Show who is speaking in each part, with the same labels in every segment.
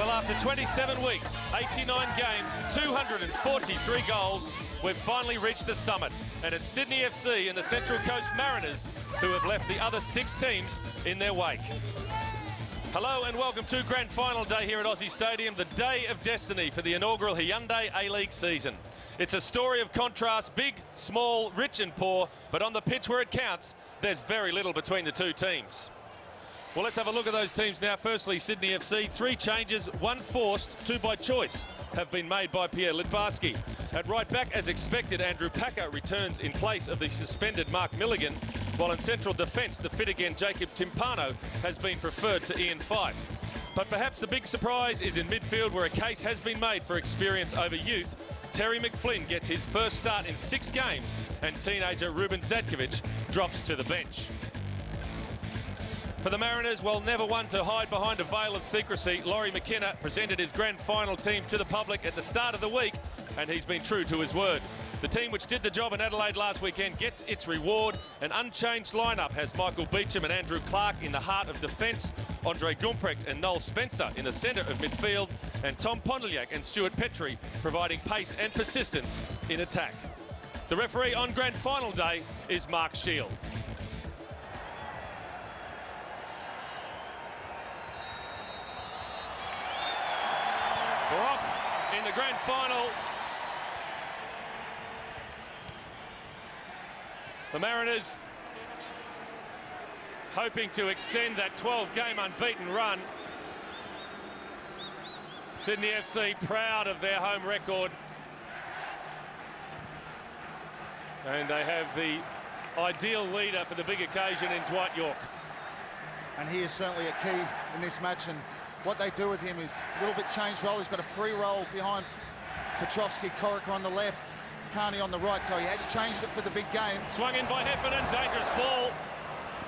Speaker 1: Well, after 27 weeks, 89 games, 243 goals, we've finally reached the summit. And it's Sydney FC and the Central Coast Mariners who have left the other 6 teams in their wake. Hello and welcome to Grand Final Day here at Aussie Stadium, the day of destiny for the inaugural Hyundai A-League season. It's a story of contrast, big, small, rich and poor, but on the pitch where it counts, there's very little between the two teams. Well, let's have a look at those teams now. Firstly, Sydney FC, 3 changes, 1 forced, 2 by choice, have been made by Pierre Littbarski. At right back, as expected, Andrew Packer returns in place of the suspended Mark Milligan, while in central defence, the fit-again Jacob Timpano has been preferred to Ian Fife. But perhaps the big surprise is in midfield, where a case has been made for experience over youth. Terry McFlynn gets his first start in 6 games, and teenager Ruben Zadkovic drops to the bench. For the Mariners, well, never one to hide behind a veil of secrecy, Laurie McKenna presented his grand final team to the public at the start of the week, and he's been true to his word. The team which did the job in Adelaide last weekend gets its reward. An unchanged lineup has Michael Beecham and Andrew Clark in the heart of defence, Andre Gumprecht and Noel Spencer in the centre of midfield, and Tom Pondelliak and Stuart Petrie providing pace and persistence in attack. The referee on grand final day is Mark Shield. We're off in the grand final. The Mariners hoping to extend that 12-game unbeaten run. Sydney FC proud of their home record. And they have the ideal leader for the big occasion in Dwight Yorke.
Speaker 2: And he is certainly a key in this match, and what they do with him is a little bit changed role. He's got a free role behind Petrovski, Corica on the left, Carney on the right, so he has changed it for the big game.
Speaker 1: Swung in by Heffernan, dangerous ball.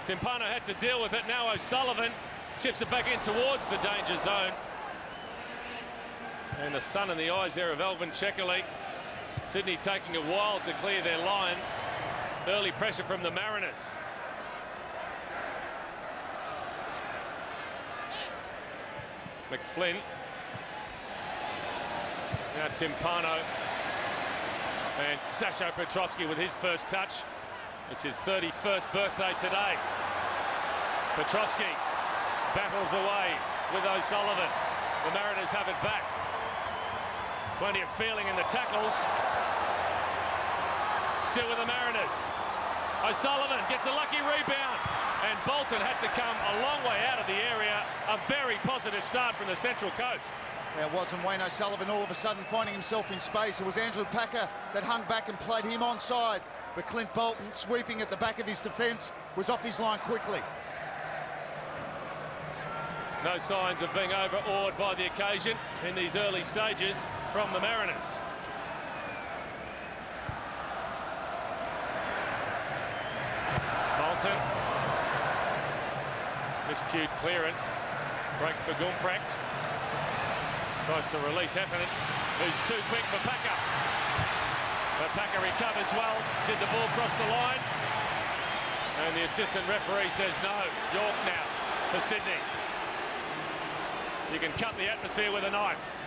Speaker 1: Timpano had to deal with it. Now O'Sullivan chips it back in towards the danger zone. And the sun in the eyes there of Alvin Checkerley. Sydney taking a while to clear their lines. Early pressure from the Mariners. McFlynn. Now Timpano. And Sasho Petrovski with his first touch. It's his 31st birthday today. Petrovski battles away with O'Sullivan. The Mariners have it back. Plenty of feeling in the tackles. Still with the Mariners. O'Sullivan gets a lucky rebound. And Bolton had to come a long way out of the area. A very positive start from the Central Coast.
Speaker 2: There wasn't Wayne O'Sullivan all of a sudden finding himself in space. It was Andrew Packer that hung back and played him onside. But Clint Bolton, sweeping at the back of his defence, was off his line quickly.
Speaker 1: No signs of being overawed by the occasion in these early stages from the Mariners. Bolton. Miscued clearance. Breaks for Gumprecht. Tries to release Heffernan, who's too quick for Packer. But Packer recovers well. Did the ball cross the line? And the assistant referee says no. Yorke now for Sydney. You can cut the atmosphere with a knife.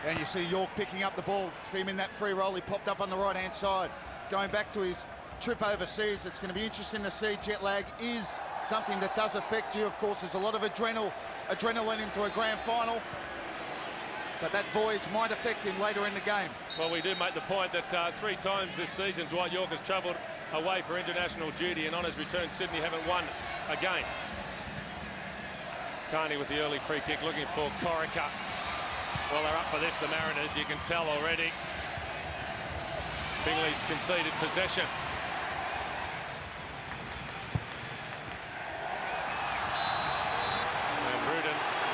Speaker 2: And you see Yorke picking up the ball. See him in that free roll. He popped up on the right-hand side. Going back to his trip overseas, it's going to be interesting to see. Jet lag is something that does affect you. Of course, there's a lot of adrenaline into a grand final, but that voyage might affect him later in the game. Well,
Speaker 1: we do make the point that 3 times this season Dwight Yorke has travelled away for international duty, and on his return Sydney haven't won a game. Carney with the early free kick looking for Corica. Well, they're up for this, the Mariners, you can tell already. Bingley's conceded possession.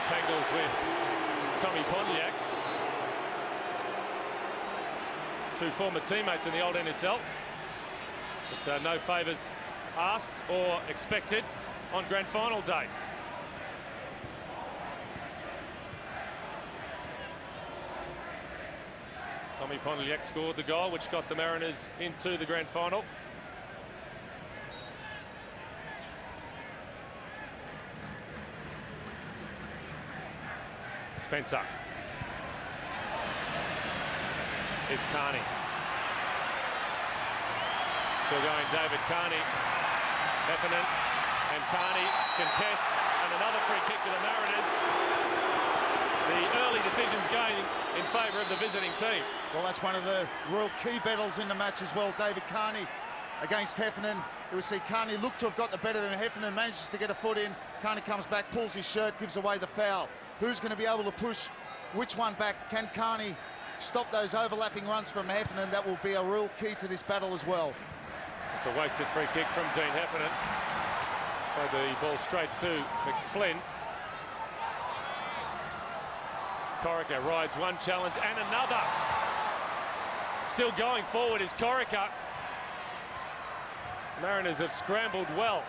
Speaker 1: Tangles with Tommy Pondelliak. 2 former teammates in the old NSL. But no favours asked or expected on grand final day. Tommy Pondelliak scored the goal which got the Mariners into the grand final. Spencer. Here's Carney. Still going, David Carney. Heffernan and Carney contest, and another free kick to the Mariners. The early decisions going in favour of the visiting team.
Speaker 2: Well, that's one of the real key battles in the match as well. David Carney against Heffernan. You will see Carney looked to have got the better than Heffernan, manages to get a foot in. Carney comes back, pulls his shirt, gives away the foul. Who's going to be able to push which one back? Can Carney stop those overlapping runs from Heffernan? That will be a real key to this battle as well.
Speaker 1: It's a wasted free kick from Dean Heffernan. He's played the ball straight to McFlynn. Corica rides one challenge and another. Still going forward is Corica. Mariners have scrambled well.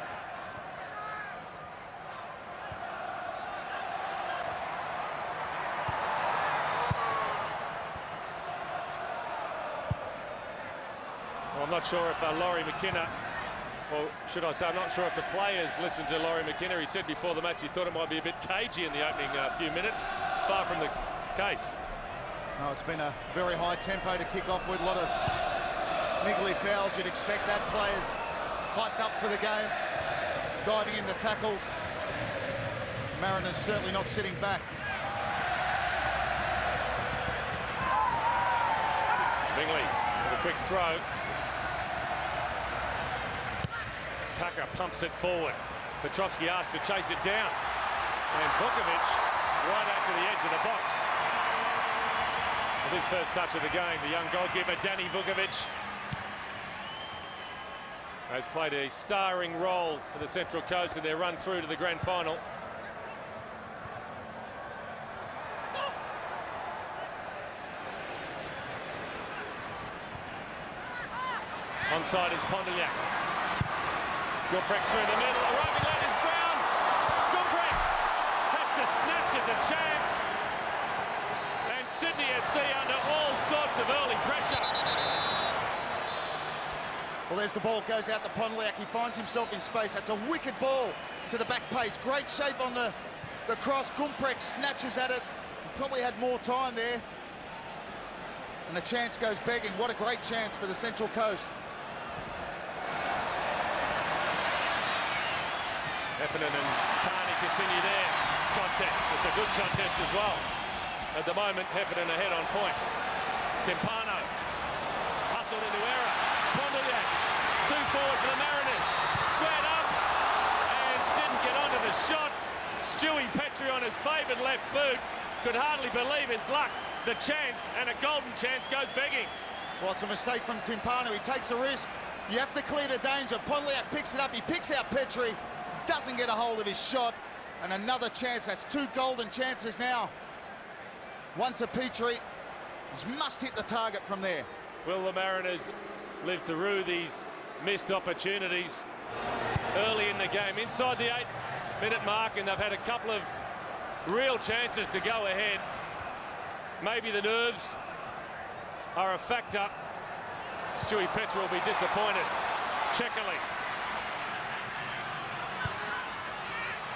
Speaker 1: Well, I'm not sure if Laurie McKinnon, or should I say, I'm not sure if the players listened to Laurie McKinnon. He said before the match he thought it might be a bit cagey in the opening few minutes. Far from the case.
Speaker 2: No, it's been a very high tempo to kick off with, a lot of niggly fouls. You'd expect that. Players hyped up for the game, diving in the tackles. Mariners certainly not sitting back.
Speaker 1: Bingley with a quick throw. Packer pumps it forward. Petrovski asked to chase it down. And Vukovic right out to the edge of the box. With his first touch of the game, the young goalkeeper, Danny Vukovic, has played a starring role for the Central Coast in their run through to the grand final. Onside is Pontiac. Gumprecht through the middle, arriving late is Brown. Gumprecht had to snatch at the chance. And Sydney FC under all sorts of early pressure.
Speaker 2: Well, there's the ball, goes out to Pontiac. He finds himself in space. That's a wicked ball to the back pace. Great shape on the cross. Gumprecht snatches at it. He probably had more time there. And the chance goes begging. What a great chance for the Central Coast.
Speaker 1: Heffernan and Carney continue their contest. It's a good contest as well. At the moment, Heffernan ahead on points. Timpano hustled into error. Pontiac, two forward for the Mariners. Squared up and didn't get onto the shots. Stewie Petrie on his favoured left boot could hardly believe his luck. The chance, and a golden chance, goes begging.
Speaker 2: Well, it's a mistake from Timpano. He takes a risk. You have to clear the danger. Pontiac picks it up. He picks out Petrie. Doesn't get a hold of his shot. And another chance. That's two golden chances now. One to Petrie. He must hit the target from there.
Speaker 1: Will the Mariners live to rue these missed opportunities early in the game? Inside the 8-minute mark, and they've had a couple of real chances to go ahead. Maybe the nerves are a factor. Stewie Petrie will be disappointed. Checkerley.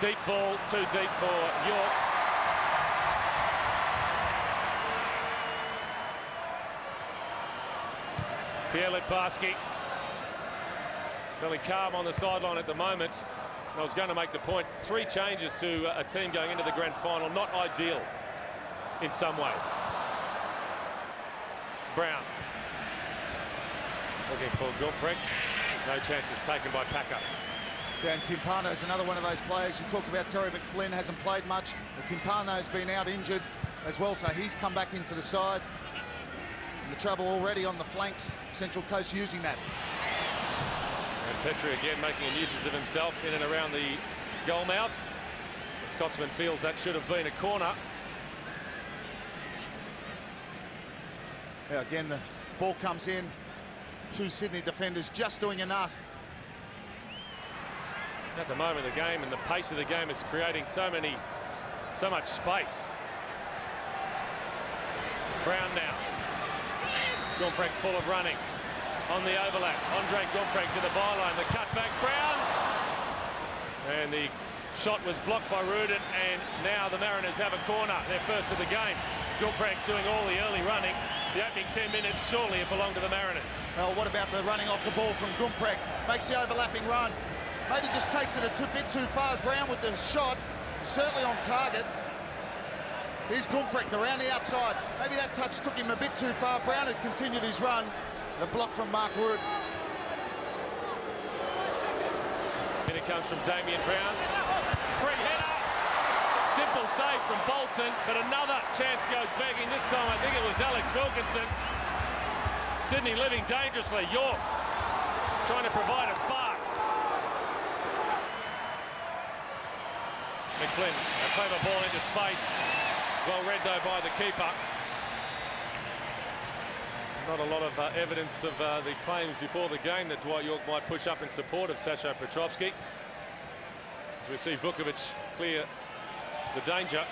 Speaker 1: Deep ball, too deep for York. Pierre Litbarski. Fairly calm on the sideline at the moment. I was going to make the point, 3 changes to a team going into the grand final. Not ideal in some ways. Brown. Looking for Gumprecht. No chances taken by Packer.
Speaker 2: Yeah, and Timpano's another one of those players. You talked about Terry McFlynn, hasn't played much. But Timpano's been out injured as well, so he's come back into the side. And the trouble already on the flanks. Central Coast using that.
Speaker 1: And Petrie again making a nuisance of himself in and around the goal mouth. The Scotsman feels that should have been a corner.
Speaker 2: Yeah, again, the ball comes in. 2 Sydney defenders just doing enough.
Speaker 1: At the moment, the game and the pace of the game is creating so much space. Brown now. Gumprecht full of running. On the overlap, Andre Gumprecht to the byline. The cut back, Brown. And the Shot was blocked by Rudin, and now the Mariners have a corner, their first of the game. Gumprecht doing all the early running. The opening 10 minutes, surely it belonged to the Mariners.
Speaker 2: Well, what about the running off the ball from Gumprecht? Makes the overlapping run. Maybe just takes it a bit too far. Brown with the shot, certainly on target. Here's Gumprecht around the outside. Maybe that touch took him a bit too far. Brown had continued his run. The block from Mark Wood.
Speaker 1: And it comes from Damien Brown. Free header. Simple save from Bolton, but another chance goes begging. This time I think it was Alex Wilkinson. Sydney living dangerously. York trying to provide a spark. McFlynn, a clever ball into space. Well read though by the keeper. Not a lot of evidence of the claims before the game that Dwight York might push up in support of Sasho Petrovski. As we see Vukovic clear the danger.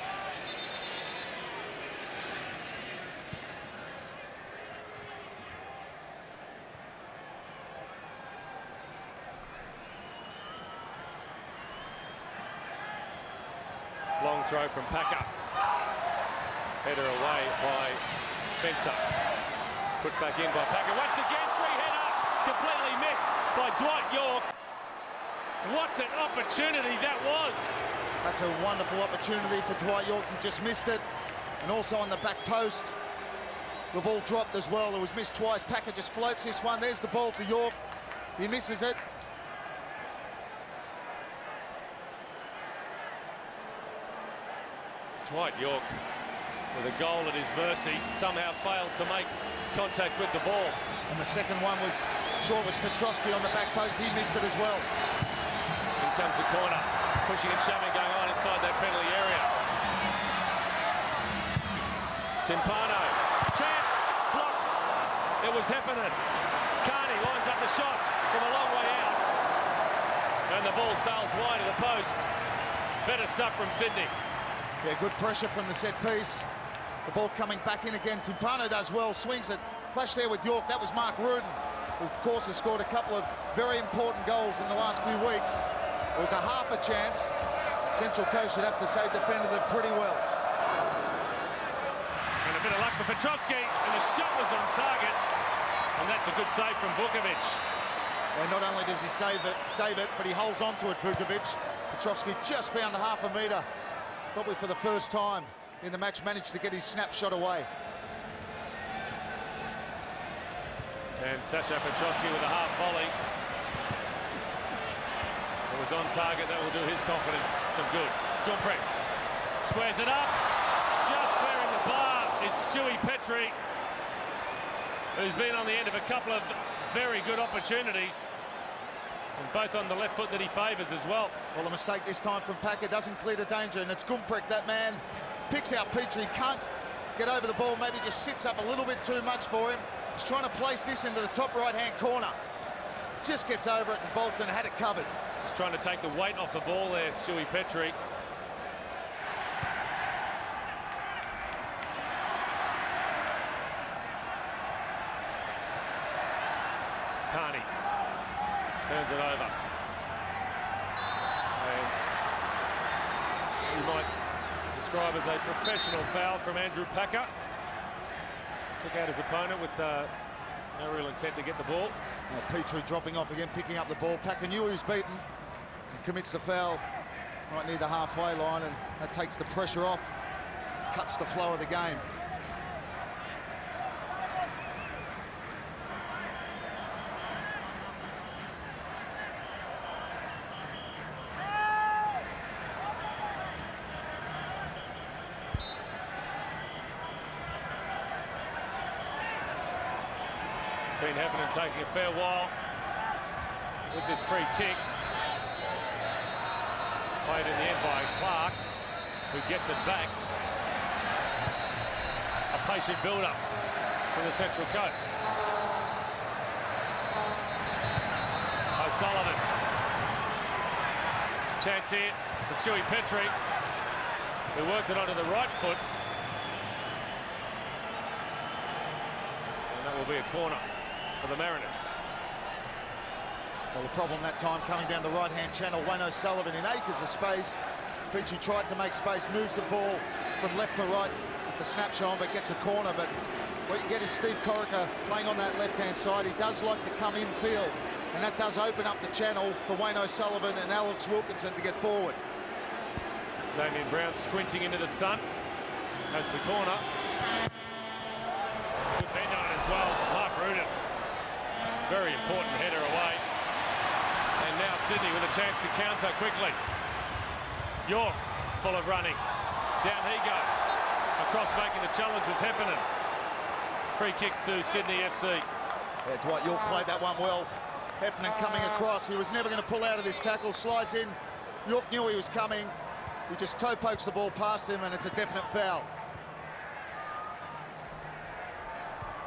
Speaker 1: Long throw from Packer. Header away by Spencer. Put back in by Packer. Once again, free header. Completely missed by Dwight York. What an opportunity that was.
Speaker 2: That's a wonderful opportunity for Dwight York. He just missed it. And also on the back post, the ball dropped as well. It was missed twice. Packer just floats this one. There's the ball to York. He misses it.
Speaker 1: Dwight York, with a goal at his mercy, somehow failed to make contact with the ball.
Speaker 2: And the second one was, sure it was Petrovski on the back post. He missed it as well.
Speaker 1: In comes the corner. Pushing and shoving going on inside that penalty area. Timpano. Chance. Blocked. It was Heffernan. Carney lines up the shots from a long way out. And the ball sails wide of the post. Better stuff from Sydney.
Speaker 2: Yeah, good pressure from the set piece. The ball coming back in again. Timpano does well. Swings it. Clash there with York. That was Mark Rudin, who of course has scored a couple of very important goals in the last few weeks. It was a half a chance. Central Coast should have to say defended it pretty well.
Speaker 1: And a bit of luck for Petrovski, and the shot was on target. And that's a good save from Vukovic.
Speaker 2: And not only does he save it, but he holds on to it, Vukovic. Petrovski just found a half a metre, probably for the first time in the match, managed to get his snapshot away.
Speaker 1: And Sasho Petrovski with a half volley. It was on target. That will do his confidence some good. Gumprecht squares it up. Just clearing the bar is Stewie Petrie, who's been on the end of a couple of very good opportunities, and both on the left foot that he favours as well.
Speaker 2: Well, a mistake this time from Packer doesn't clear the danger, and it's Gumprecht, that man. Picks out Petrie, can't get over the ball, maybe just sits up a little bit too much for him. He's trying to place this into the top right-hand corner. Just gets over it, and Bolton had it covered.
Speaker 1: He's trying to take the weight off the ball there, Stewie Petrie. Carney turns it over. And you might describe as a professional foul from Andrew Packer. Took out his opponent with no real intent to get the ball.
Speaker 2: Petrie dropping off again, picking up the ball. Packer knew he was beaten. He commits the foul right near the halfway line, and that takes the pressure off, cuts the flow of the game.
Speaker 1: Dean Heffernan taking a fair while with this free kick. Played in the end by Clark, who gets it back. A patient build-up from the Central Coast. O'Sullivan. Chance here for Stewie Petrie, who worked it onto the right foot. And that will be a corner for the Mariners.
Speaker 2: Well, the problem that time coming down the right-hand channel, Wayne O'Sullivan in acres of space. Peachey tried to make space, moves the ball from left to right. It's a snapshot, but gets a corner. But what you get is Steve Corica playing on that left-hand side. He does like to come in field, and that does open up the channel for Wayne O'Sullivan and Alex Wilkinson to get forward.
Speaker 1: Damien Brown squinting into the sun. Has the corner. Good bend on it as well. Mark Rudan. Very important header away. And now Sydney with a chance to counter quickly. York full of running. Down he goes. Across making the challenge was Heffernan. Free kick to Sydney FC.
Speaker 2: Yeah, Dwight York played that one well. Heffernan coming across. He was never going to pull out of this tackle. Slides in. York knew he was coming. He just toe pokes the ball past him, and it's a definite foul.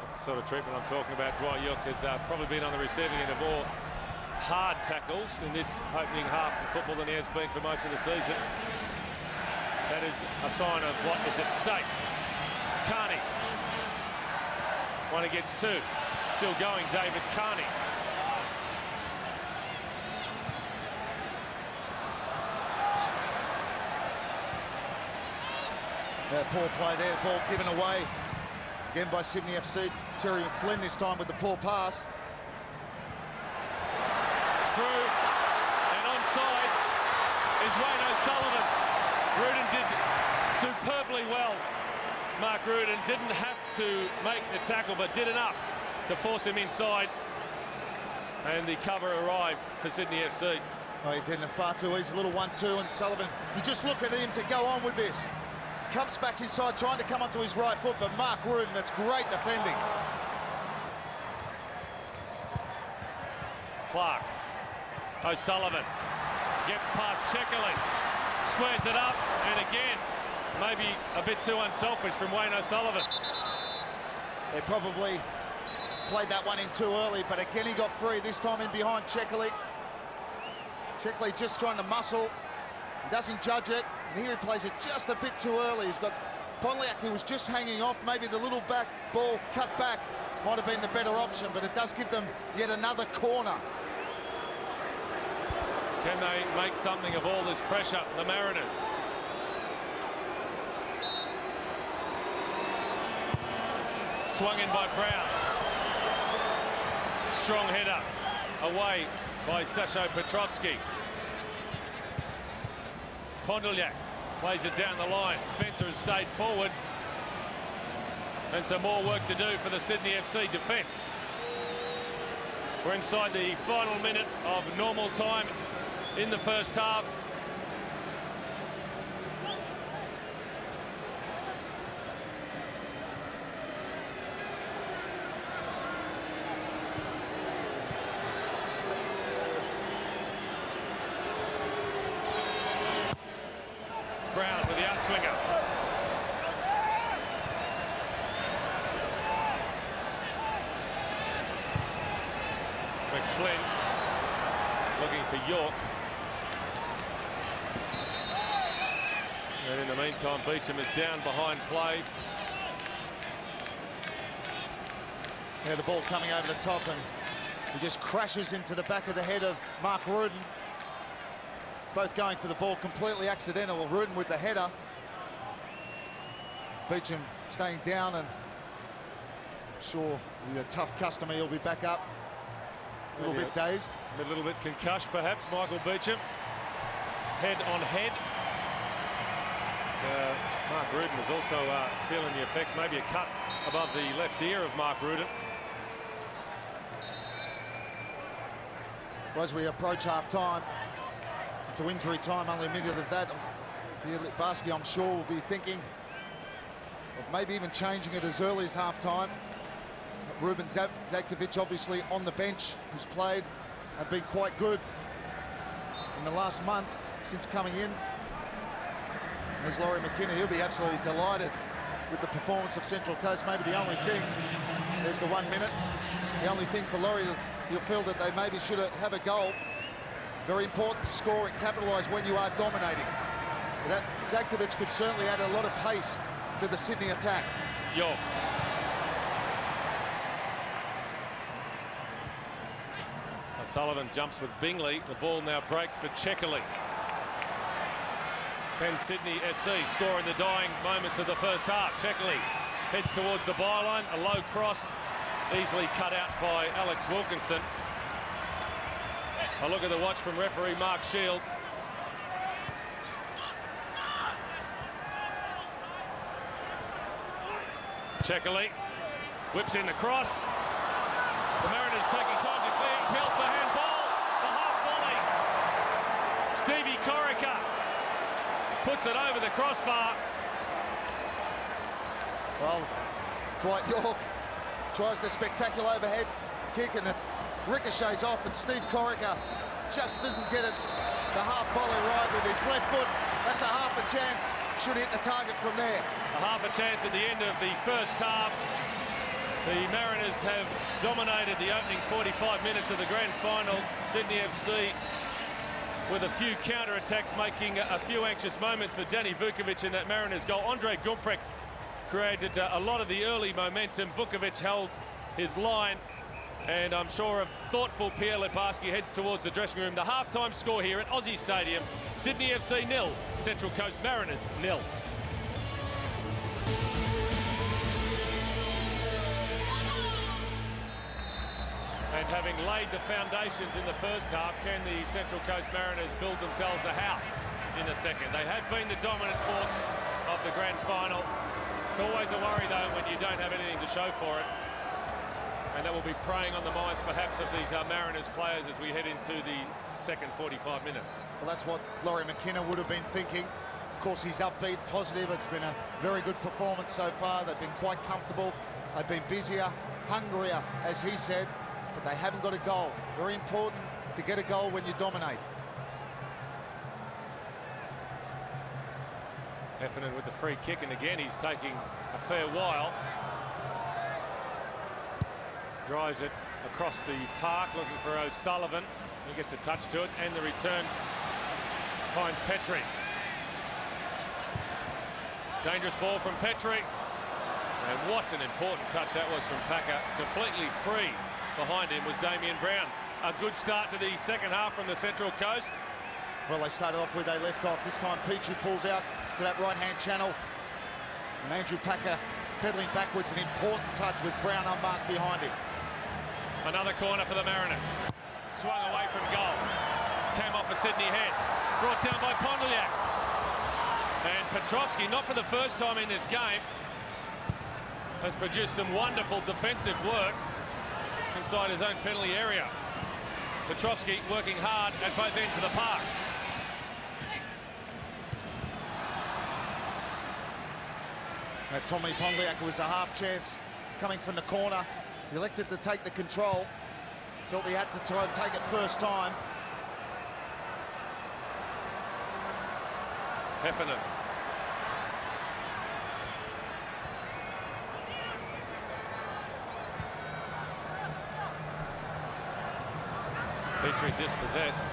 Speaker 1: That's the sort of treatment I'm talking about. Dwight York has probably been on the receiving end of more hard tackles in this opening half of football than he has been for most of the season. That is a sign of what is at stake. Carney. 1 against 2. Still going, David Carney.
Speaker 2: Poor play there, ball given away again by Sydney FC. Terry McFlynn this time with the poor pass.
Speaker 1: Through and onside is Wayne O'Sullivan. Rudan did superbly well. Mark Rudan didn't have to make the tackle, but did enough to force him inside. And the cover arrived for Sydney FC.
Speaker 2: Oh, he didn't, far too easy. Little 1-2, and Sullivan, you just look at him to go on with this. Comes back inside, trying to come onto his right foot, but Mark Rudan, that's great defending.
Speaker 1: Clark. O'Sullivan gets past Checkerley, squares it up, and again, maybe a bit too unselfish from Wayne O'Sullivan.
Speaker 2: They probably played that one in too early, but again he got free, this time in behind Checkerley. Checkerley just trying to muscle, he doesn't judge it, and here he plays it just a bit too early. He's got Ponliak, who was just hanging off. Maybe the little back ball cut back might have been the better option, but it does give them yet another corner.
Speaker 1: Can they make something of all this pressure, the Mariners? Swung in by Brown. Strong header away by Sasho Petrovski. Ponliak plays it down the line. Spencer has stayed forward. And some more work to do for the Sydney FC defence. We're inside the final minute of normal time in the first half. Brown with the outswinger. McFlynn looking for York. And in the meantime, Beecham is down behind play.
Speaker 2: Yeah, the ball coming over the top, and he just crashes into the back of the head of Mark Rudan. Both going for the ball, completely accidental. Rudan with the header. Beecham staying down, and I'm sure he's a tough customer. He'll be back up. A little bit dazed.
Speaker 1: A little bit concussed, perhaps, Michael Beecham. Head on head. Mark Rudan was also feeling the effects. Maybe a cut above the left ear of Mark Rudan.
Speaker 2: As we approach half-time, to injury time, only a minute of that, Pierre Littbarski, I'm sure, will be thinking of maybe even changing it as early as half-time. Ruben Zadkovic, obviously, on the bench, who's played and been quite good in the last month since coming in. And there's Laurie McKinnon. He'll be absolutely delighted with the performance of Central Coast. Maybe the only thing, there's the 1 minute. The only thing for Laurie, you'll feel that they maybe should have a goal. Very important to score and capitalise when you are dominating. That Zadkovic could certainly add a lot of pace to the Sydney attack.
Speaker 1: York. Sullivan jumps with Bingley. The ball now breaks for Checkerley. Can Sydney FC score in the dying moments of the first half? Checkerley heads towards the byline. A low cross, easily cut out by Alex Wilkinson. A look at the watch from referee Mark Shield. Checkerley whips in the cross. The Mariners taking time to clear. Peels for handball. The half volley. Stevie Corica puts it over the crossbar.
Speaker 2: Well, Dwight York tries the spectacular overhead kick and it ricochets off, and Steve Corica just didn't get it. The half volley right with his left foot. That's a half a chance. Should hit the target from there.
Speaker 1: A half a chance at the end of the first half. The Mariners have dominated the opening 45 minutes of the grand final. Sydney FC with a few counter-attacks, making a few anxious moments for Danny Vukovic in that Mariners goal. Andre Gumprecht created a lot of the early momentum. Vukovic held his line, and I'm sure a thoughtful Pierre Leparski heads towards the dressing room. The halftime score here at Aussie Stadium: Sydney FC 0, Central Coast Mariners 0. And having laid the foundations in the first half, can the Central Coast Mariners build themselves a house in the second? They have been the dominant force of the grand final. It's always a worry, though, when you don't have anything to show for it. And that will be preying on the minds, perhaps, of these Mariners players as we head into the second 45 minutes.
Speaker 2: Well, that's what Laurie McKinnon would have been thinking. Of course, he's upbeat, positive. It's been a very good performance so far. They've been quite comfortable. They've been busier, hungrier, as he said. But they haven't got a goal. Very important to get a goal when you dominate.
Speaker 1: Heffernan with the free kick, and again he's taking a fair while. Drives it across the park, looking for O'Sullivan. He gets a touch to it, and the return finds Petrie. Dangerous ball from Petrie. And what an important touch that was from Packer. Completely free. Behind him was Damien Brown. A good start to the second half from the Central Coast.
Speaker 2: Well, they started off where they left off. This time Petrie pulls out to that right-hand channel. And Andrew Packer pedaling backwards. An important touch with Brown unmarked behind him.
Speaker 1: Another corner for the Mariners. Swung away from goal. Came off a Sydney head. Brought down by Pondliak. And Petrovski, not for the first time in this game, has produced some wonderful defensive work inside his own penalty area. Petrovski working hard at both ends of the park.
Speaker 2: Tommy Pondliak was a half chance coming from the corner. He elected to take the control. Felt he had to try and take it first time.
Speaker 1: Heffernan. Petrie dispossessed.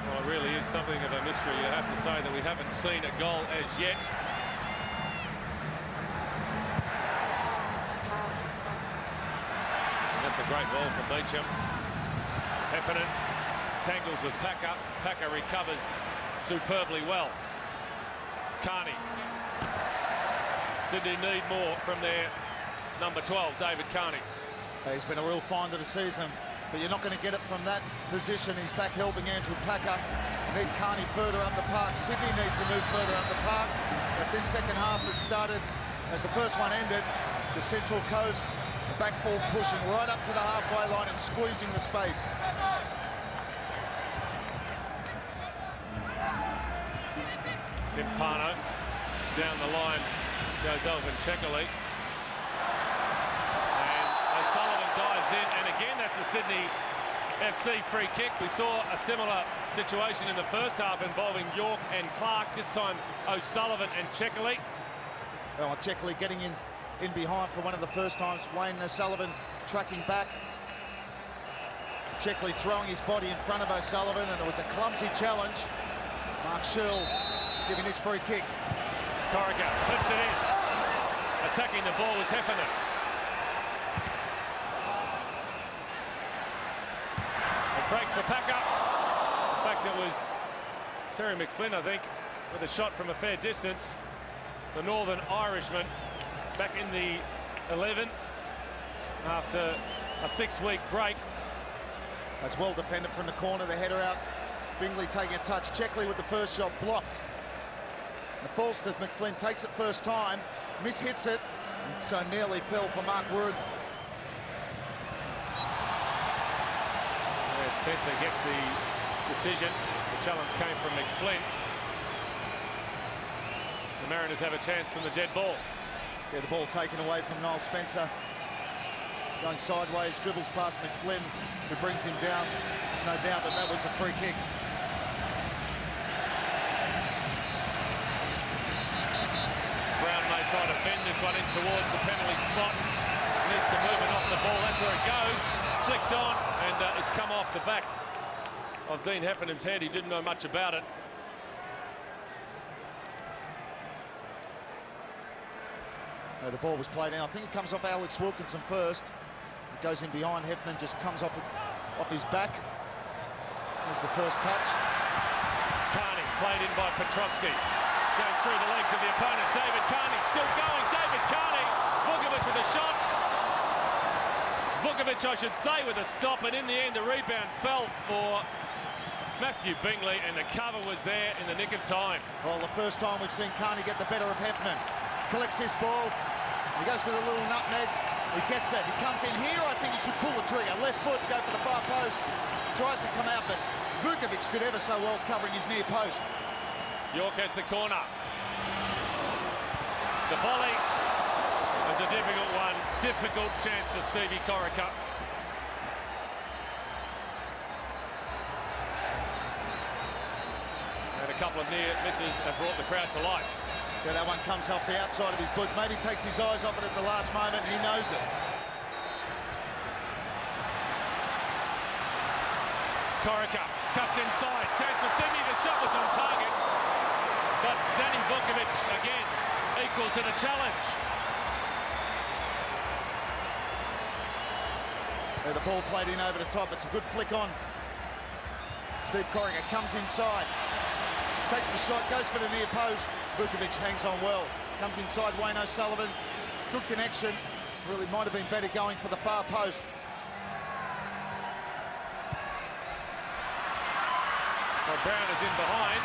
Speaker 1: Well, it really is something of a mystery, you have to say, that we haven't seen a goal as yet. And that's a great ball from Meacham. Heffernan tangles with Packer. Packer recovers superbly well. Carney. Sydney need more from their number 12, David Carney.
Speaker 2: He's been a real find of the season, but you're not going to get it from that position. He's back helping Andrew Packer. You need Carney further up the park. Sydney need to move further up the park. But this second half has started, as the first one ended, the Central Coast, the back four pushing right up to the halfway line and squeezing the space.
Speaker 1: Timpano down the line goes Elvin Checkerley. And O'Sullivan dives in, and again that's a Sydney FC free kick. We saw a similar situation in the first half involving York and Clark. This time O'Sullivan and Checkerley.
Speaker 2: Well, Checkerley getting in behind for one of the first times. Wayne O'Sullivan tracking back. Checkerley throwing his body in front of O'Sullivan, and it was a clumsy challenge. Mark Shield giving this free kick.
Speaker 1: Corica puts it in. Attacking the ball was Heffernan. It breaks for Packer. In fact, it was Terry McFlynn, I think, with a shot from a fair distance. The Northern Irishman back in the 11 after a 6-week break.
Speaker 2: That's well defended from the corner, the header out. Bingley taking a touch. Checkley with the first shot blocked. The Falstaff, McFlynn takes it first time, mishits it, and so nearly fell for Mark Wood.
Speaker 1: Yeah, Spencer gets the decision. The challenge came from McFlynn. The Mariners have a chance from the dead ball.
Speaker 2: Yeah, the ball taken away from Noel Spencer. Going sideways, dribbles past McFlynn, who brings him down. There's no doubt that that was a free kick.
Speaker 1: Brown may try to bend this one in towards the penalty spot. Needs some movement off the ball. That's where it goes. Flicked on, and it's come off the back of Dean Heffernan's head. He didn't know much about it.
Speaker 2: The ball was played in. I think it comes off Alex Wilkinson first. It goes in behind. Heffernan just comes off his back. There's the first touch.
Speaker 1: Carney played in by Petrovski. Goes through the legs of the opponent. David Carney still going. David Carney. Vukovic with a shot. Vukovic, I should say, with a stop. And in the end, the rebound fell for Matthew Bingley. And the cover was there in the nick of time.
Speaker 2: Well, the first time we've seen Carney get the better of Heffernan. Collects this ball. He goes for the little nutmeg. He gets it. He comes in here. I think he should pull the trigger. Left foot, go for the far post. Tries to come out, but Vukovic did ever so well covering his near post.
Speaker 1: York has the corner. The volley was a difficult one. Difficult chance for Stevie Corica. And a couple of near misses have brought the crowd to life.
Speaker 2: Yeah, that one comes off the outside of his boot. Maybe takes his eyes off it at the last moment, and he knows it.
Speaker 1: Corica cuts inside. Chance for Sydney. The shot was on target. But Danny Vukovic, again, equal to the challenge.
Speaker 2: Yeah, the ball played in over the top. It's a good flick on. Steve Corica comes inside. Takes the shot, goes for the near post. Vukovic hangs on well. Comes inside Wayne O'Sullivan. Good connection. Really might have been better going for the far post.
Speaker 1: Well, Brown is in behind.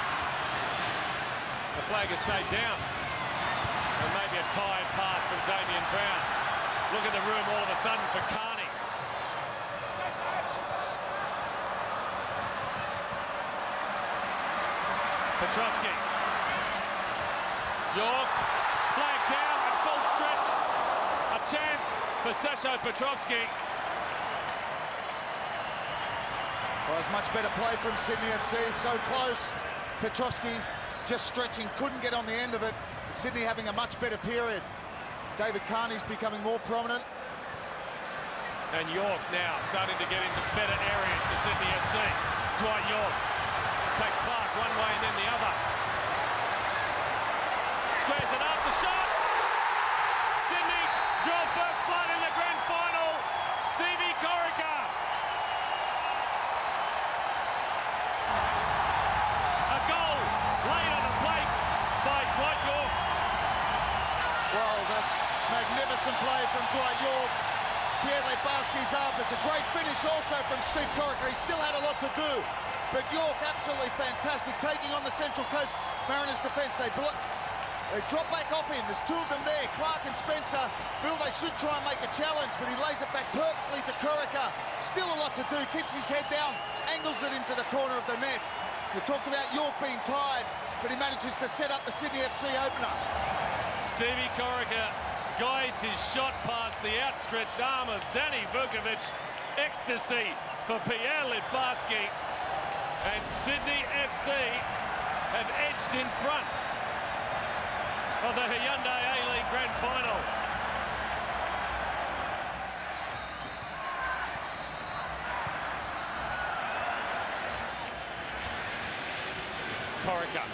Speaker 1: The flag has stayed down. And maybe a tired pass from Damien Brown. Look at the room all of a sudden for Carney. Petrovski. York, flag down at full stretch. A chance for Sasho Petrovski.
Speaker 2: Well, it's much better play from Sydney FC. So close. Petrovski just stretching, couldn't get on the end of it. Sydney having a much better period. David Carney's becoming more prominent.
Speaker 1: And York now starting to get into better areas for Sydney FC. Dwight York takes Clark one way and then the other. Squares it up, the shot! Sydney draw first blood in the grand final. Stevie Corica. A goal laid on a plate by Dwight York.
Speaker 2: Well, that's magnificent play from Dwight York. Pierre Lebarski's up. It's a great finish also from Steve Corica. He still had a lot to do. But York absolutely fantastic, taking on the Central Coast Mariners defence. They drop back off him. There's two of them there, Clark and Spencer. Feel they should try and make a challenge, but he lays it back perfectly to Corica. Still a lot to do, keeps his head down, angles it into the corner of the net. We talked about York being tired, but he manages to set up the Sydney FC opener.
Speaker 1: Stevie Corica guides his shot past the outstretched arm of Danny Vukovic. Ecstasy for Pierre Lebarski. And Sydney FC have edged in front of the Hyundai A-League Grand Final. Corica,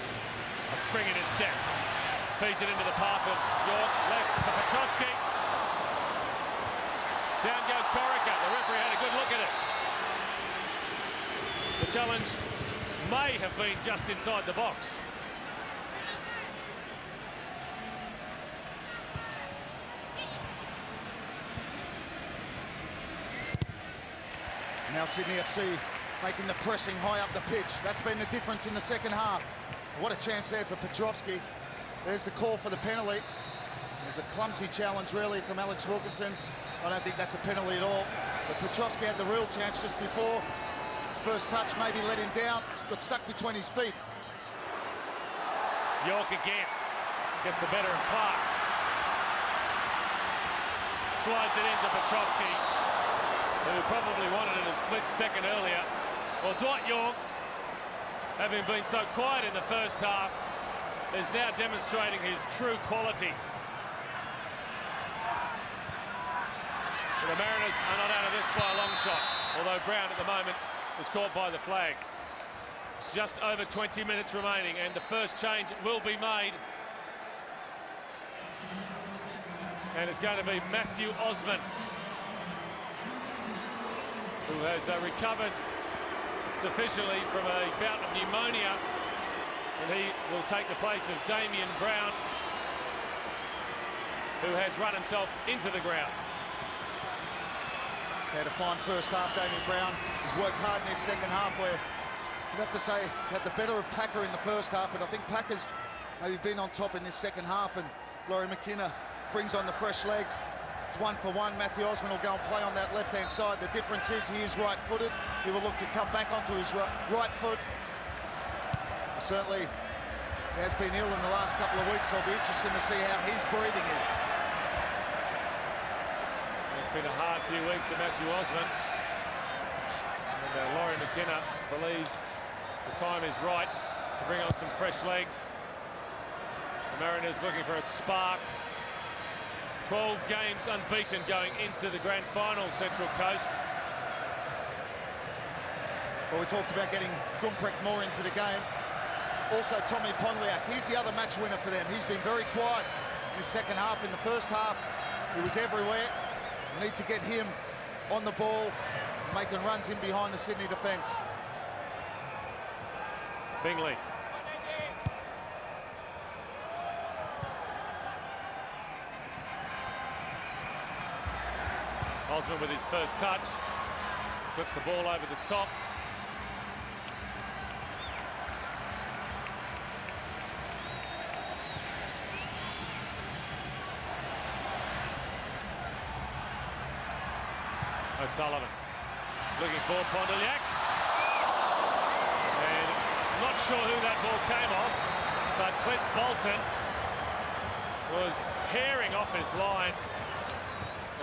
Speaker 1: a spring in his step. Feeds it into the path of York. Left for Petrovski. Down goes Corica. The referee had a good look at it. The challenge may have been just inside the box.
Speaker 2: Now Sydney FC making the pressing high up the pitch. That's been the difference in the second half. What a chance there for Petrovski. There's the call for the penalty. There's a clumsy challenge really from Alex Wilkinson. I don't think that's a penalty at all. But Petrovski had the real chance just before. His first touch maybe let him down. He's got stuck between his feet.
Speaker 1: York again. Gets the better of Clark. Slides it into Petrovski, who probably wanted it a split second earlier. Well, Dwight York, having been so quiet in the first half, is now demonstrating his true qualities. But the Mariners are not out of this by a long shot, although Brown at the moment is caught by the flag. Just over 20 minutes remaining, and the first change will be made. And it's going to be Matthew Osman, who has recovered sufficiently from a bout of pneumonia, and he will take the place of Damien Brown, who has run himself into the ground.
Speaker 2: Had a fine first half, Damien Brown. He's worked hard in his second half, where you'd have to say had the better of Packer in the first half, but I think Packer's maybe been on top in this second half, and Laurie McKenna brings on the fresh legs. It's 1-for-1. Matthew Osman will go and play on that left-hand side. The difference is he is right-footed. He will look to come back onto his right foot. Certainly, he has been ill in the last couple of weeks. So I'll be interested to see how his breathing is.
Speaker 1: It's been a hard few weeks for Matthew Osman. And Laurie McKenna believes the time is right to bring on some fresh legs. The Mariners looking for a spark. 12 games unbeaten going into the grand final, Central Coast.
Speaker 2: Well, we talked about getting Gumprecht more into the game. Also, Tommy Ponliak, he's the other match winner for them. He's been very quiet in the second half. In the first half, he was everywhere. We need to get him on the ball, making runs in behind the Sydney defence.
Speaker 1: Bingley. Osman with his first touch, clips the ball over the top. O'Sullivan looking for Pondillac, and not sure who that ball came off, but Clint Bolton was herring off his line.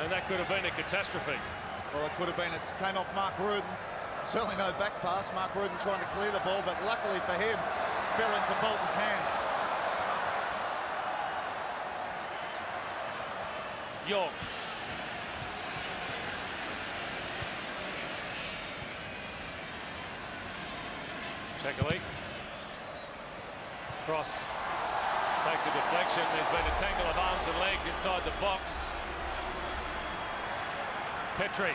Speaker 1: And that could have been a catastrophe.
Speaker 2: Well, it could have been. It came off Mark Ruden. Certainly no back pass. Mark Ruden trying to clear the ball, but luckily for him, fell into Bolton's hands.
Speaker 1: York. Checkerley. Cross takes a deflection. There's been a tangle of arms and legs inside the box. Petrie.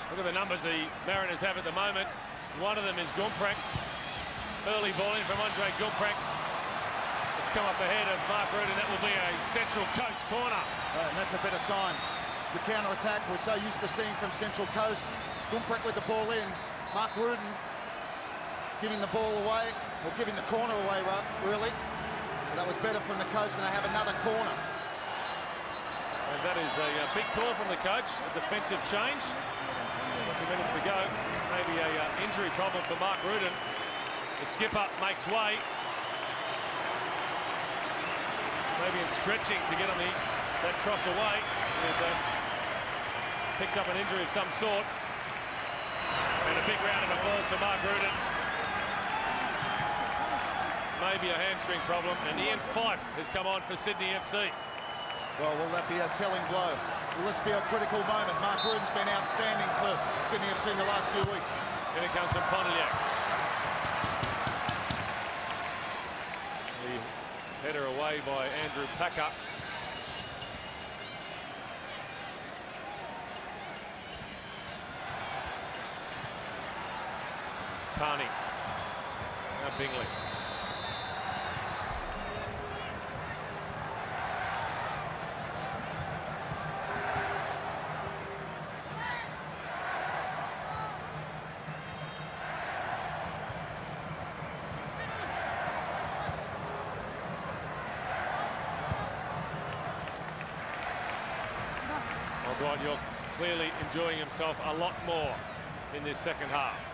Speaker 1: Look at the numbers the Mariners have at the moment. One of them is Gumprecht. Early ball in from Andre Gumprecht. It's come up ahead of Mark Ruden. That will be a Central Coast corner.
Speaker 2: And that's a better sign. The counter-attack we're so used to seeing from Central Coast. Gumprecht with the ball in. Mark Ruden giving the ball away, or giving the corner away, really. But that was better from the Coast, and they have another corner.
Speaker 1: And that is a big call from the coach, a defensive change. 20 minutes to go. Maybe a injury problem for Mark Ruden. The skipper makes way. Maybe in stretching to get on that cross away. There's picked up an injury of some sort. And a big round of applause for Mark Ruden. Maybe a hamstring problem. And Ian Fife has come on for Sydney FC.
Speaker 2: Well, will that be a telling blow? Will this be a critical moment? Mark Ruden's been outstanding for Sydney FC in the last few weeks.
Speaker 1: Here it comes from Pondillac. The away by Andrew Packer. Carney. Now Bingley. Well, Dwight Yorke clearly enjoying himself a lot more in this second half.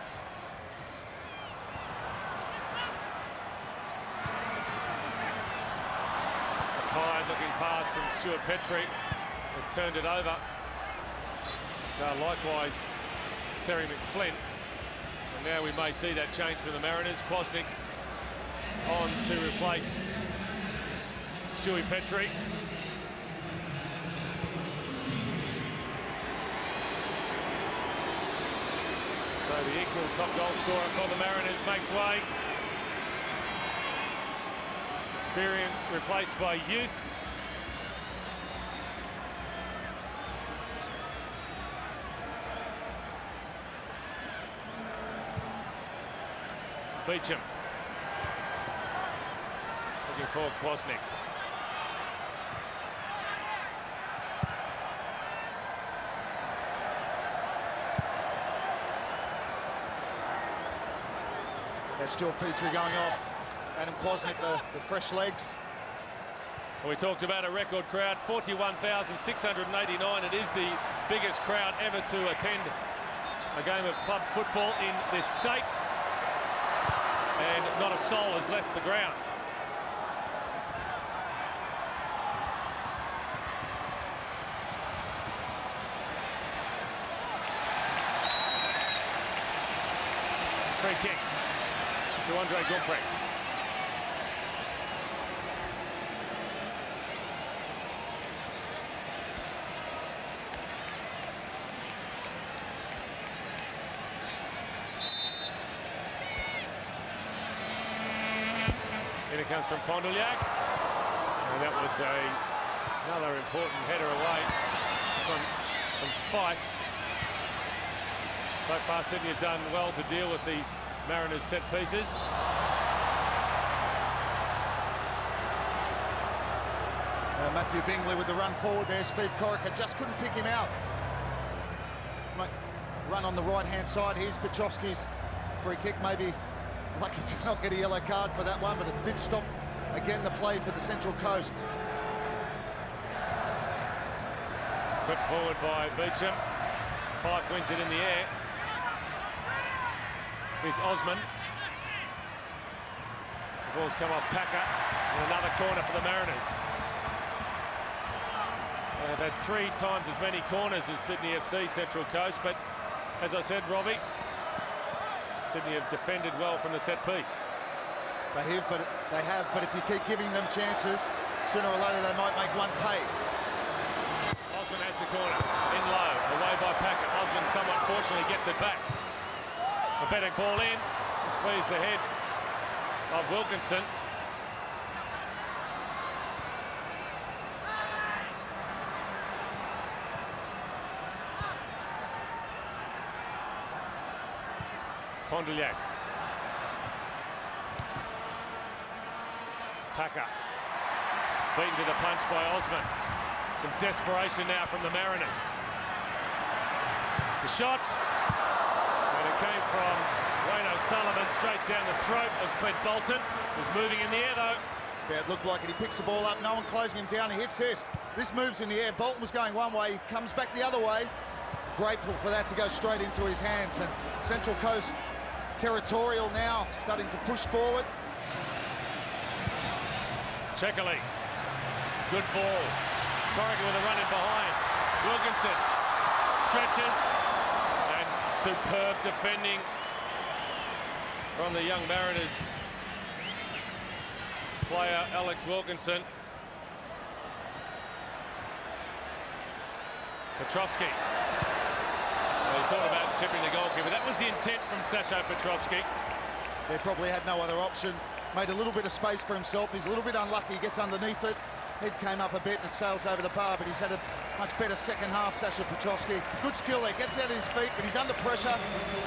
Speaker 1: Tired-looking pass from Stuart Petrie has turned it over. Likewise, Terry McFlynn. And now we may see that change for the Mariners. Kwasnik on to replace Stewie Petrie. So the equal top goal scorer for the Mariners makes way. Experience replaced by youth. Beecham. Looking for Kwasnik.
Speaker 2: There's still Petrie going off. Adam Kwasnik, the fresh legs.
Speaker 1: We talked about a record crowd, 41,689. It is the biggest crowd ever to attend a game of club football in this state. And not a soul has left the ground. Free kick to Andre Gumprecht. In it comes from Pondoliak, and that was another important header away. This one from Fife. So far, Sydney have done well to deal with these Mariners set pieces.
Speaker 2: Matthew Bingley with the run forward there. Steve Corica just couldn't pick him out. Run on the right-hand side. Here's Petrovski's free kick. Maybe lucky to not get a yellow card for that one, but it did stop, again, the play for the Central Coast.
Speaker 1: Put forward by Beecham. Fife wins it in the air. Here's Osman. The ball's come off Packer. And another corner for the Mariners. They've had 3 times as many corners as Sydney FC, Central Coast, but as I said, Robbie, Sydney have defended well from the set piece.
Speaker 2: They have, but if you keep giving them chances, sooner or later they might make one pay.
Speaker 1: Osman has the corner, in low, away by Packer. Osman somewhat fortunately gets it back. A better ball in, just clears the head of Wilkinson. Pondoliak. Packer. Beaten to the punch by Osman. Some desperation now from the Mariners. The shot. And it came from Wayne O'Sullivan straight down the throat of Clint Bolton. Was moving in the air though.
Speaker 2: Yeah, it looked like it. He picks the ball up, no one closing him down. He hits this. This moves in the air. Bolton was going one way, he comes back the other way. Grateful for that to go straight into his hands. And Central Coast territorial now, starting to push forward.
Speaker 1: Checkerley. Good ball. Corica with a run in behind. Wilkinson stretches. And superb defending from the young Mariners player Alex Wilkinson. Petrovski. He thought about tipping the goalkeeper. That was the intent from Sasho Petrovski.
Speaker 2: They probably had no other option. made a little bit of space for himself. He's a little bit unlucky. He gets underneath it. Head came up a bit and it sails over the bar, but he's had a much better second half, Sasha Petrosky. Good skill there, gets out of his feet, but he's under pressure.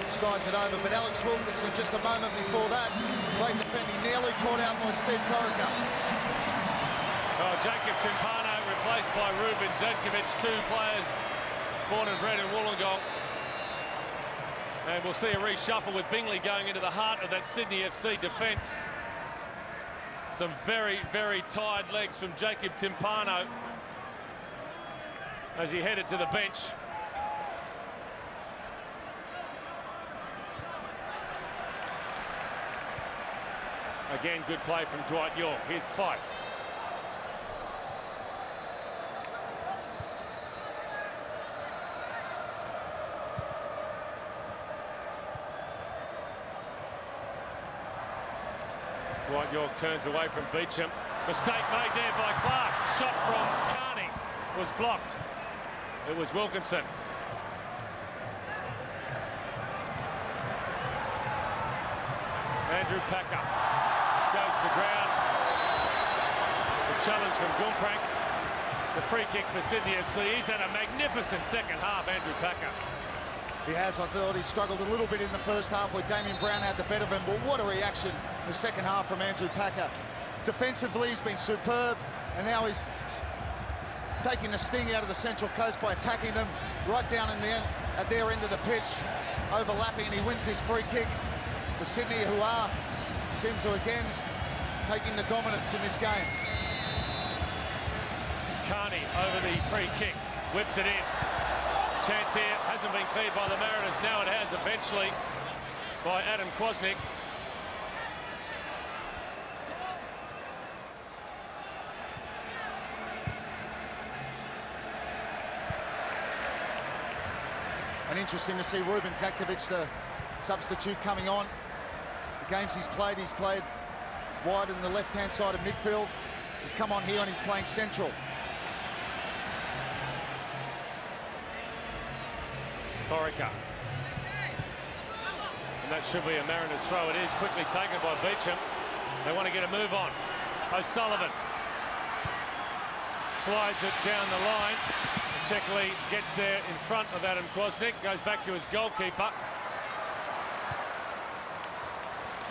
Speaker 2: Skies it over, but Alex Wilkinson just a moment before that. Great defending, nearly caught out by Steve Corica.
Speaker 1: Oh, Jacob Timpano replaced by Ruben Zedkovic, two players born and bred in Wollongong. And we'll see a reshuffle with Bingley going into the heart of that Sydney FC defence. Some very, very tired legs from Jacob Timpano as he headed to the bench. Again, good play from Dwight Yorke. Here's Fife. Dwight Yorke turns away from Beecham. Mistake made there by Clark. Shot from Carney was blocked. It was Wilkinson. Andrew Packer goes to ground. The challenge from Gumprek. The free kick for Sydney FC. He's had a magnificent second half, Andrew Packer.
Speaker 2: He has. I thought he struggled a little bit in the first half where Damien Brown had the better of him, but what a reaction in the second half from Andrew Packer. Defensively, he's been superb, and now he's taking the sting out of the Central Coast by attacking them right down in the end, at their end of the pitch, overlapping, and he wins this free kick. For Sydney, who seem to again taking the dominance in this game.
Speaker 1: Carney over the free kick, whips it in. Chance here hasn't been cleared by the Mariners. Now it has eventually by Adam Kwasnik.
Speaker 2: And interesting to see Ruben Zedkovic, the substitute, coming on. The games he's played wide in the left-hand side of midfield. He's come on here and he's playing central.
Speaker 1: Corica. And that should be a Mariners throw. It is quickly taken by Beecham. They want to get a move on. O'Sullivan slides it down the line. Checkley gets there in front of Adam Kwasnik, goes back to his goalkeeper.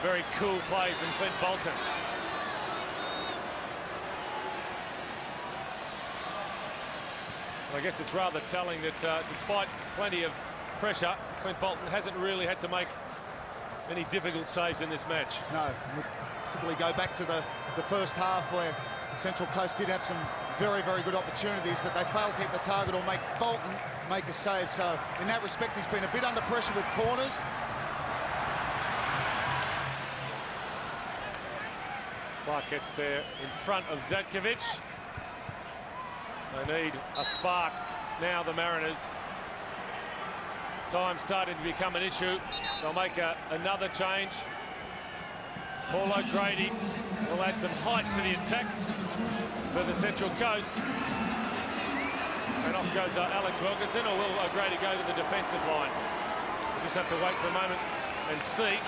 Speaker 1: Very cool play from Clint Bolton. Well, I guess it's rather telling that despite plenty of pressure, Clint Bolton hasn't really had to make any difficult saves in this match.
Speaker 2: No, particularly go back to the first half where Central Coast did have some very, very good opportunities, but they failed to hit the target or make Bolton make a save. So in that respect, he's been a bit under pressure with corners.
Speaker 1: Clark gets there in front of Zedkovic. They need a spark now, the Mariners. Time starting to become an issue. They'll make another change. Paul O'Grady will add some height to the attack for the Central Coast. And off goes Alex Wilkinson, or will O'Grady go to the defensive line? We'll just have to wait for a moment and see.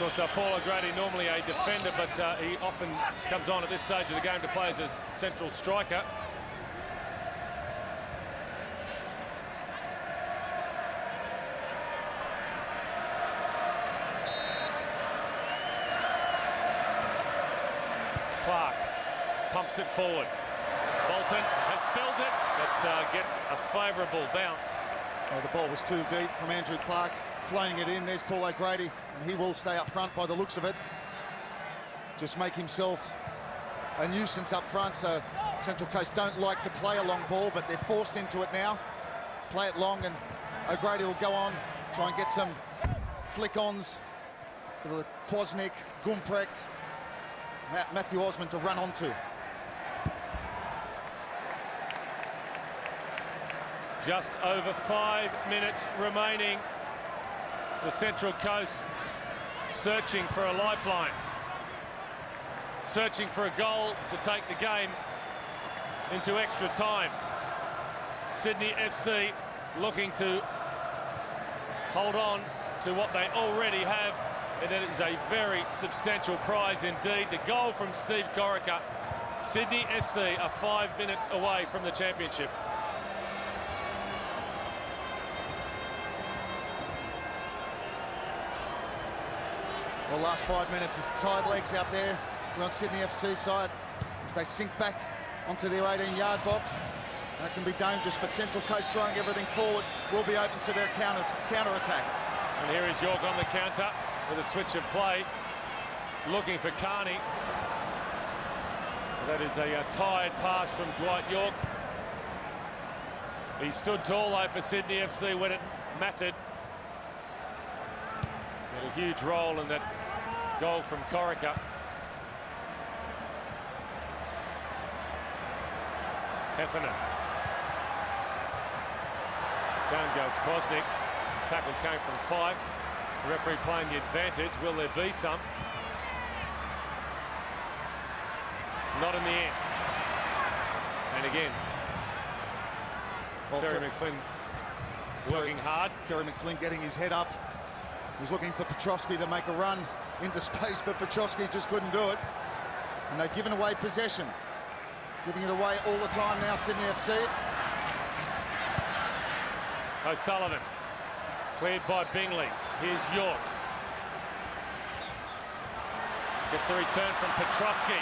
Speaker 1: Of course, Paul O'Grady, normally a defender, but he often comes on at this stage of the game to play as a central striker. Clark pumps it forward. Bolton has spilled it, but gets a favourable bounce.
Speaker 2: Oh, the ball was too deep from Andrew Clark, flying it in. There's Paul O'Grady, and he will stay up front by the looks of it. Just make himself a nuisance up front, so Central Coast don't like to play a long ball, but they're forced into it now. Play it long, and O'Grady will go on, try and get some flick-ons for the Kwasnik, Gumprecht, Matthew Osman to run onto.
Speaker 1: Just over 5 minutes remaining. The Central Coast searching for a lifeline. Searching for a goal to take the game into extra time. Sydney FC looking to hold on to what they already have, and it is a very substantial prize indeed. The goal from Steve Corica. Sydney FC are 5 minutes away from the championship.
Speaker 2: Well, last 5 minutes is tied legs out there on Sydney FC side as they sink back onto their 18-yard box. That can be dangerous, but Central Coast throwing everything forward will be open to their counter-attack.
Speaker 1: And here is York on the counter with a switch of play, looking for Carney. That is a tired pass from Dwight York. He stood tall though for Sydney FC when it mattered. Had a huge role in that goal from Corica. Heffernan. Down goes Kosnick. Tackle came from Fife. The referee playing the advantage. Will there be some? Not in the end. And again, well, Terry McFlynn working hard.
Speaker 2: Terry McFlynn getting his head up. He was looking for Petrovski to make a run into space, but Petrovski just couldn't do it. And they've given away possession. Giving it away all the time now, Sydney FC.
Speaker 1: O'Sullivan, cleared by Bingley. Here's York. Gets the return from Petrovski.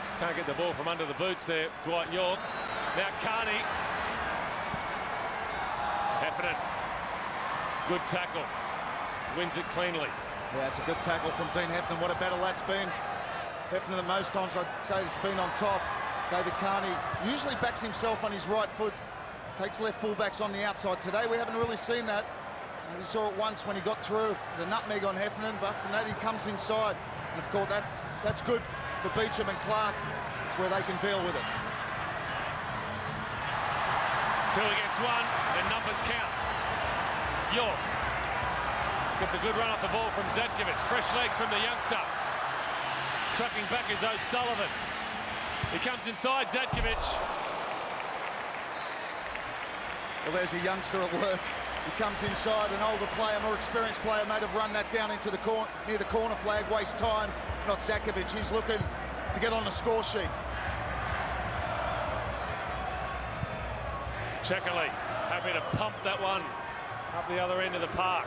Speaker 1: Just can't get the ball from under the boots there, Dwight York. Now Carney. Heffernan. Good tackle. Wins it cleanly.
Speaker 2: Yeah, it's a good tackle from Dean Heffernan. What a battle that's been. Heffernan, the most times I'd say has been on top. David Carney usually backs himself on his right foot. Takes left fullbacks on the outside. Today we haven't really seen that. We saw it once when he got through the nutmeg on Heffernan, but after that he comes inside. And of course that's good for Beecham and Clark. It's where they can deal with it.
Speaker 1: 2 against 1, and numbers count. York gets a good run off the ball from Zatkovic. Fresh legs from the youngster. Trucking back is O'Sullivan. He comes inside, Zatkovic.
Speaker 2: Well, there's a youngster at work. He comes inside, an older player, more experienced player, might have run that down into the corner, near the corner flag, waste time. Not Zatkovic. He's looking to get on the score sheet.
Speaker 1: Checkerley happy to pump that one up the other end of the park.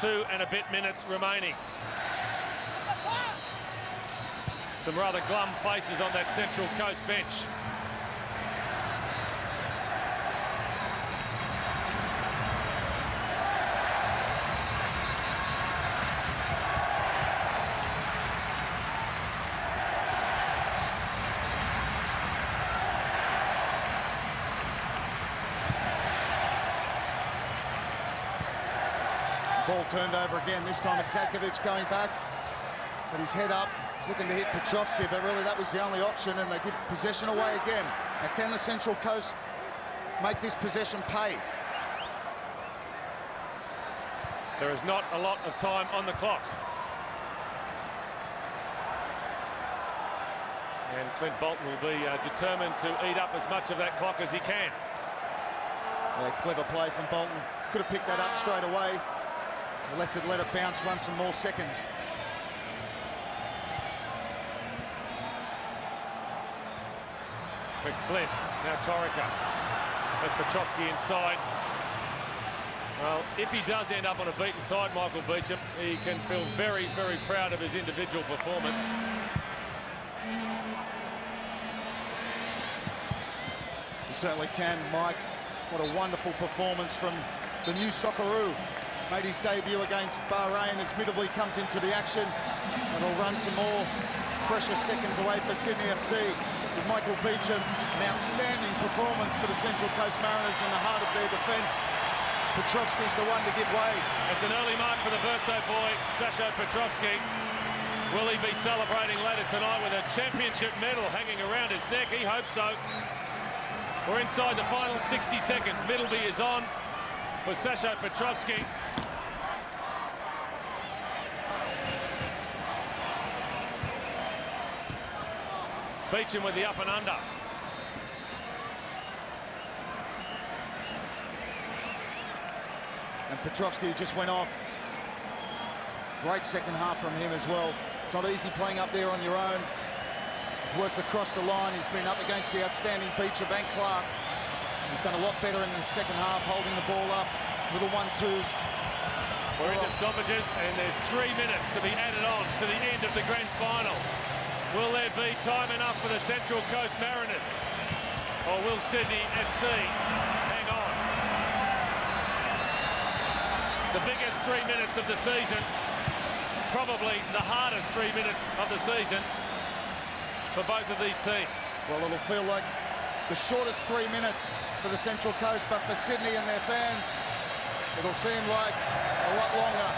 Speaker 1: 2 and a bit minutes remaining. Some rather glum faces on that Central Coast bench.
Speaker 2: Ball turned over again. This time it's Zatkovic going back. But his head up. He's looking to hit Petrovski, but really that was the only option, and they give possession away again. Now, can the Central Coast make this possession pay?
Speaker 1: There is not a lot of time on the clock. And Clint Bolton will be determined to eat up as much of that clock as he can.
Speaker 2: Yeah, clever play from Bolton. Could have picked that up straight away. Elected to let it bounce, run some more seconds.
Speaker 1: McFlynn, now Corica. That's Petrovski inside. Well, if he does end up on a beaten side, Michael Beecham, he can feel very, very proud of his individual performance.
Speaker 2: He certainly can, Mike. What a wonderful performance from the new Socceroo. Made his debut against Bahrain as Middleby comes into the action. And will run some more precious seconds away for Sydney FC. With Michael Beecham, an outstanding performance for the Central Coast Mariners in the heart of their defence. Petrovski's the one to give way.
Speaker 1: It's an early mark for the birthday boy, Sasho Petrovski. Will he be celebrating later tonight with a championship medal hanging around his neck? He hopes so. We're inside the final 60 seconds. Middleby is on for Sasho Petrovski. Beecham with the up and under.
Speaker 2: And Petrovski just went off. Great second half from him as well. It's not easy playing up there on your own. He's worked across the line. He's been up against the outstanding Beecher Bank Clark. He's done a lot better in the second half, holding the ball up. Little 1-2s.
Speaker 1: We're into stoppages, and there's 3 minutes to be added on to the end of the grand final. Will there be time enough for the Central Coast Mariners? Or will Sydney FC hang on? The biggest 3 minutes of the season, probably the hardest 3 minutes of the season for both of these teams.
Speaker 2: Well, it'll feel like the shortest 3 minutes for the Central Coast, but for Sydney and their fans, it'll seem like a lot longer.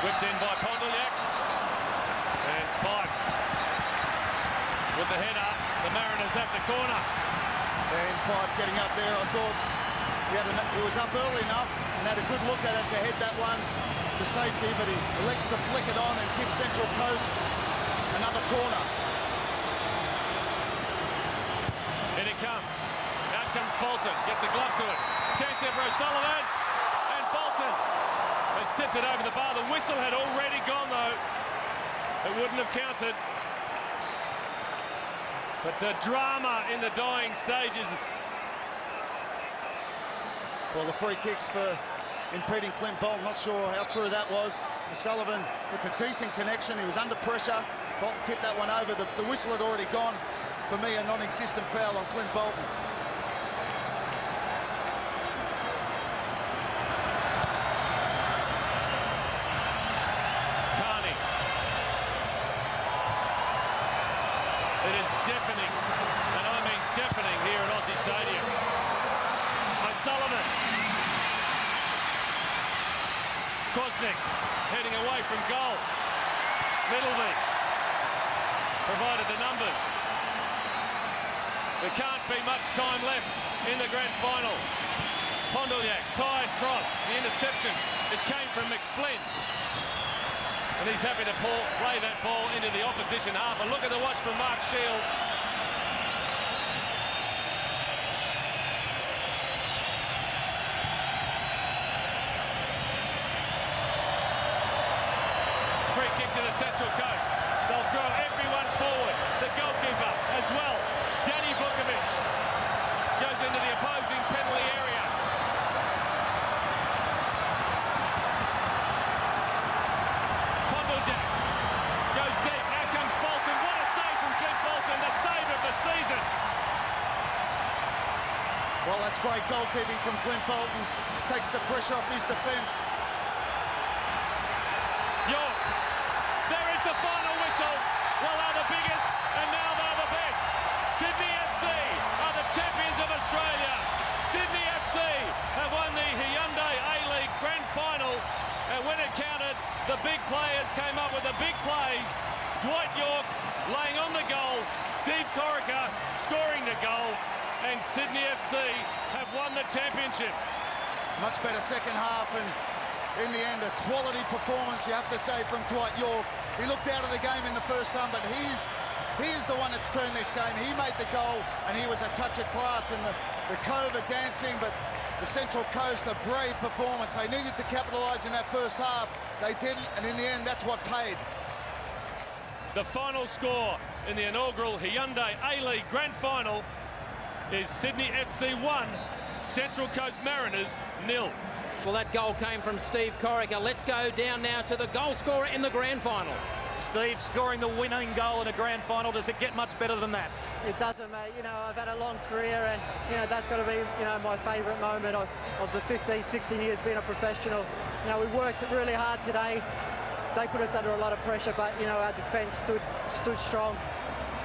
Speaker 1: Whipped in by Pondoliak, and Fife with the header. The Mariners at the corner.
Speaker 2: And Fife getting up there, I thought he was up early enough and had a good look at it to head that one to safety, but he elects to flick it on and give Central Coast another corner.
Speaker 1: In it comes. Out comes Bolton. Gets a glove to it. Chance here for O'Sullivan. And Bolton has tipped it over the bar. The whistle had already gone, though. It wouldn't have counted. But drama in the dying stages.
Speaker 2: Well, the free kicks for impeding Clint Bolton. Not sure how true that was. O'Sullivan, it's a decent connection. He was under pressure. Bolton tipped that one over. The whistle had already gone. For me, a non-existent foul on Clint Bolton.
Speaker 1: Carney. It is deafening, and I mean deafening here at Aussie Stadium. O'Sullivan. Kwasnik heading away from goal. Middleby provided the numbers. There can't be much time left in the grand final. Pondoliak, tied cross, the interception. It came from McFlynn. And he's happy to play that ball into the opposition half. A look at the watch from Mark Shield. Free kick to the Central Coast. They'll throw everyone forward. The goalkeeper as well. Danny Vukovic goes into the opposing penalty area. Pondoliak goes deep. Out comes Bolton. What a save from Clint Bolton. The save of the season.
Speaker 2: Well, that's great goalkeeping from Clint Bolton. Takes the pressure off his defence.
Speaker 1: York. There is the final whistle. Well, they're the biggest, and now they're the best. Sydney FC are the champions of Australia. Sydney FC have won the Hyundai A-League Grand Final, and when it counted, the big players came up with the big plays. Dwight York laying on the goal, Steve Corica scoring the goal, and Sydney FC have won the championship.
Speaker 2: Much better second half, and in the end, a quality performance, you have to say, from Dwight York. He looked out of the game in the first half, but he is the one that's turned this game. He made the goal, and he was a touch of class in the cove of dancing, but the Central Coast, a brave performance. They needed to capitalise in that first half. They didn't, and in the end, that's what paid.
Speaker 1: The final score in the inaugural Hyundai A-League Grand Final is Sydney FC 1, Central Coast Mariners 0.
Speaker 3: Well, that goal came from Steve Corica. Let's go down now to the goal scorer in the grand final.
Speaker 4: Steve scoring the winning goal in a grand final. Does it get much better than that?
Speaker 5: It doesn't, mate. You know, I've had a long career, and, you know, that's got to be, you know, my favourite moment of the 15, 16 years being a professional. You know, we worked really hard today. They put us under a lot of pressure, but, you know, our defence stood strong.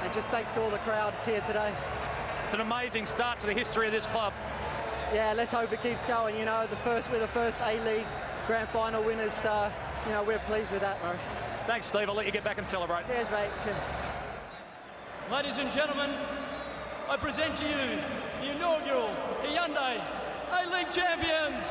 Speaker 5: And just thanks to all the crowd here today.
Speaker 4: It's an amazing start to the history of this club.
Speaker 5: Yeah, let's hope it keeps going. You know, we're the first A-League Grand Final winners. You know, we're pleased with that, Murray.
Speaker 4: Thanks, Steve. I'll let you get back and celebrate.
Speaker 5: Cheers, mate. Cheers.
Speaker 6: Ladies and gentlemen, I present to you the inaugural Hyundai A-League champions.